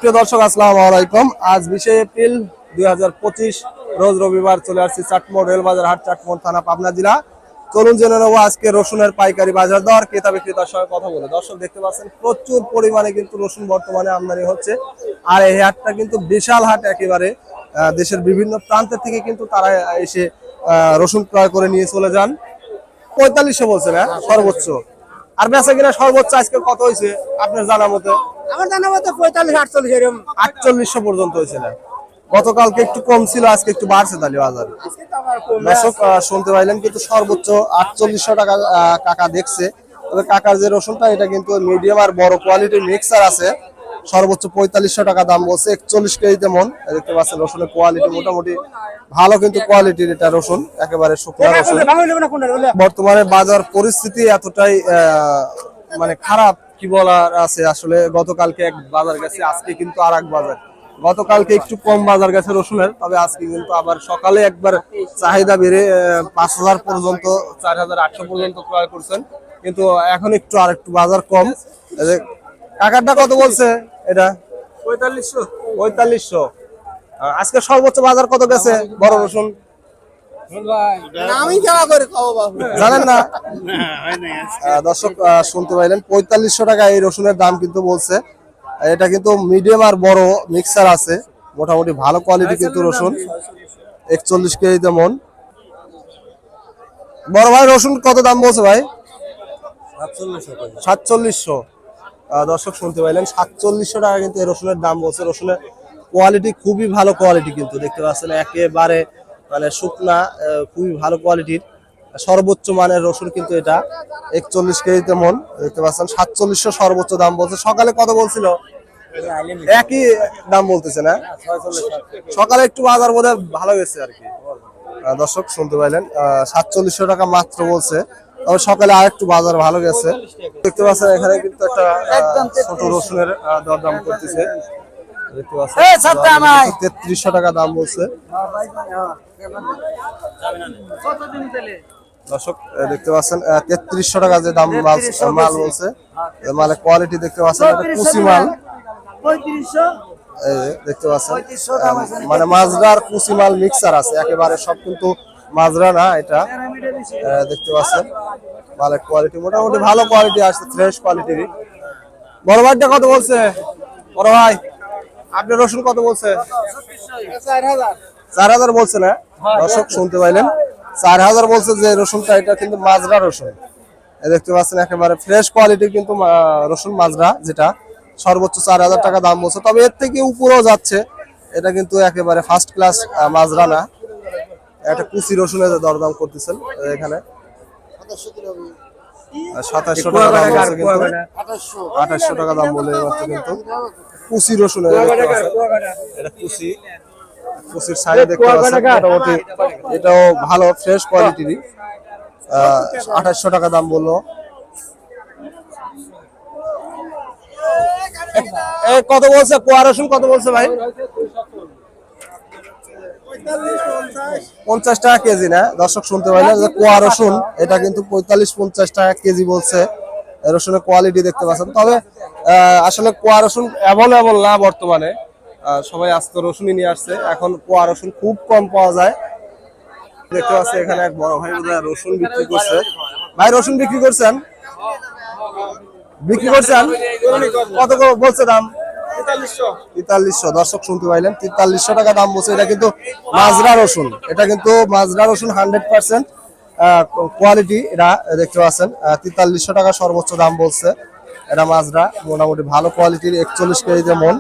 প্রিয় দর্শক আসসালামু আলাইকুম। আজ 20 এপ্রিল 2025 রোজ রবিবার চলে আসছি চাটমোড় রেলবাজার হাট, চাটমোড় থানা, পাবনা জেলা। চলুন জেনে নেবো আজকে রসুনের পাইকারি বাজার দর, ক্রেতা বিক্রেতার সঙ্গে কথা বলে। দর্শক দেখতে পাচ্ছেন প্রচুর পরিমাণে কিন্তু রসুন বর্তমানে আমদানি হচ্ছে। আর এই হাটটা কিন্তু বিশাল হাট, একেবারে দেশের বিভিন্ন প্রান্ত থেকে কিন্তু তারা এসে রসুন ক্রয় করে নিয়ে চলে যান। 4500 বলছে না সর্বোচ্চ, আর বেচা কিনা সর্বোচ্চ আজকে কত হয়েছে আপনার জানা মতে? আমার জানা মতো 45-48 এরকম 4800 পর্যন্ত হয়েছে না? গতকালকে একটু কম ছিল, আজকে একটু বাড়ছে তাহলে বাজার। আজকে তো আবার কম দর্শক শুনতে পাইলেন কিন্তু সর্বোচ্চ 4800 টাকা কাকা দেখছে। তবে কাকার যে রসুনটা এটা কিন্তু মিডিয়াম আর বড় কোয়ালিটির মিক্সার আছে, সর্বোচ্চ 4500 টাকা দাম বলছে। 41 কেজিতে মন দেখতে পাচ্ছেন। রসুনের কোয়ালিটি মোটামুটি ভালো, কিন্তু কোয়ালিটির এটা রসুন, একেবারে শুকনো রসুন। বর্তমানে বাজার পরিস্থিতি এতটাই মানে খারাপ, কি বলার আছে আসলে। গতকালকে এক বাজার গেছে, আজকে কিন্তু আর এক বাজার। গতকালকে একটু কম বাজার গেছে রসুনের, তবে আজকে কিন্তু আবার সকালে একবার চাহিদা বেড়ে 5000 পর্যন্ত, 4800 পর্যন্ত ক্রয় করছেন। কিন্তু এখন একটু আর একটু বাজার কম। কাকারটা কত বলছে এটা? 4500। আজকে সর্বোচ্চ বাজার কত গেছে বড় রসুন জানেন না? দর্শক শুনতে পাইলেন 4500 টাকা এই রসুনের দাম কিন্তু বলছে। এটা কিন্তু মিডিয়াম আর বড় মিক্সার আছে, মোটামুটি ভালো কোয়ালিটি কিন্তু রসুন। 41 কেজিতে মন। বড় ভাই রসুন কত দাম বলছে ভাই? 4700। দর্শক শুনতে পাইলেন 4700 টাকা কিন্তু এই রসুনের দাম বলছে। রসুনের কোয়ালিটি খুবই ভালো কোয়ালিটি কিন্তু দেখতে পাচ্ছেন, একেবারে মানে শুকনা, খুবই ভালো কোয়ালিটির সর্বোচ্চ মানের রসুন কিন্তু এটা। 41 কেজিতে মন দেখতে পাচ্ছেন। 4700 সর্বোচ্চ দাম বলছে। সকালে কত বলছিল? একই দাম বলতেছে না? সকালে একটু বাজার বোধহয় ভালো গেছে আর কি। দর্শক শুনতে পাইলেন 4700 টাকা মাত্র বলছে, তবে সকালে আর একটু বাজার ভালো গেছে। দেখতে পাচ্ছেন এখানে কিন্তু একটা ছোট রসুনের দরদাম করতেছে। দেখতে পাচ্ছেন 3300 টাকা দাম বলছে। দর্শক দেখতে পাচ্ছেন 3300 টাকা যে দাম মাল বলছে। মালের কোয়ালিটি দেখতে পাচ্ছেন, কুচি মাল দেখতে পাচ্ছেন, মানে মাজরার কুচি মাল মিক্সার আছে, একেবারে সব কিন্তু মাজরা না এটা। দেখতে পাচ্ছেন মালের কোয়ালিটি মোটামুটি ভালো কোয়ালিটি আছে, ফ্রেশ কোয়ালিটির। বড় ভাইটা কত বলছে? বড় ভাই আপনি রসুন কত বলছে? 4000 বলছে না? দর্শক শুনতে পাইলেন 4000 বলছে যে রসুনটা, এটা কিন্তু মাজরা রসুন। দেখতে পাচ্ছেন একেবারে ফ্রেশ কোয়ালিটির কিন্তু রসুন মাজরা, যেটা সর্বোচ্চ 4000 টাকা দাম বলছে। তবে এর থেকে উপরেও যাচ্ছে, এটা কিন্তু একেবারে ফার্স্ট ক্লাস মাজরা না। একটা কুচি রসুনের দরদাম করতেছেন এখানে 2700 টাকা দাম বলছে, কিন্তু 2800 টাকা দাম বলে মাত্র। কিন্তু কুচি রসুনের এটা কুচির সাইজ দেখতে পাচ্ছেন, মোটামুটি এটাও ভালো ফ্রেশ কোয়ালিটির। 2800 টাকা দাম বললো। কত বলছে কোয়া রসুন? কত বলছে ভাই? 50 টাকা কেজি না? দর্শক শুনতে পাইলেন যে কোয়া রসুন এটা কিন্তু 45-50 টাকা কেজি বলছে। রসুনের কোয়ালিটি দেখতে পাচ্ছেন। তবে আসলে কোয়া রসুন অ্যাভেলেবল না বর্তমানে, সবাই আস্ত রসুনই নিয়ে আসছে। এখন কোয়া রসুন খুব কম পাওয়া যায়। দেখতে পাচ্ছি এখানে এক বড় ভাই রসুন বিক্রি করছে। ভাই রসুন বিক্রি করছেন? কত বলছে দাম? 4300। দর্শক শুনতে পাইলেন 4300 টাকা দাম বলছে। এটা কিন্তু মাজরা রসুন, এটা কিন্তু মাজরা রসুন 100% কোয়ালিটি। এটা দেখতে পাচ্ছেন 4300 টাকা সর্বোচ্চ দাম বলছে। এটা মাজরা, মোটামুটি ভালো কোয়ালিটির। 41 কেজিতে মন।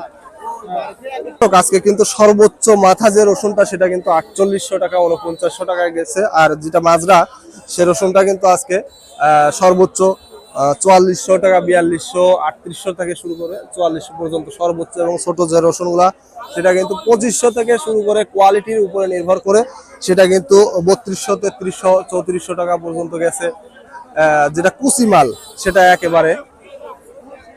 আজকে কিন্তু সর্বোচ্চ মাথা যে রসুনটা সেটা কিন্তু 4800 টাকা 4900 টাকায় গেছে। আর যেটা মাজরা সে রসুনটা কিন্তু আজকে সর্বোচ্চ 4400 টাকা, 4200, 3800 থেকে শুরু করে 4400 পর্যন্ত সর্বোচ্চ। এবং ছোট যে রসুনগুলা সেটা কিন্তু 2500 থেকে শুরু করে, কোয়ালিটির উপরে নির্ভর করে সেটা কিন্তু 3200, 3300, 3400 টাকা পর্যন্ত গেছে। যেটা কুচি মাল সেটা একেবারে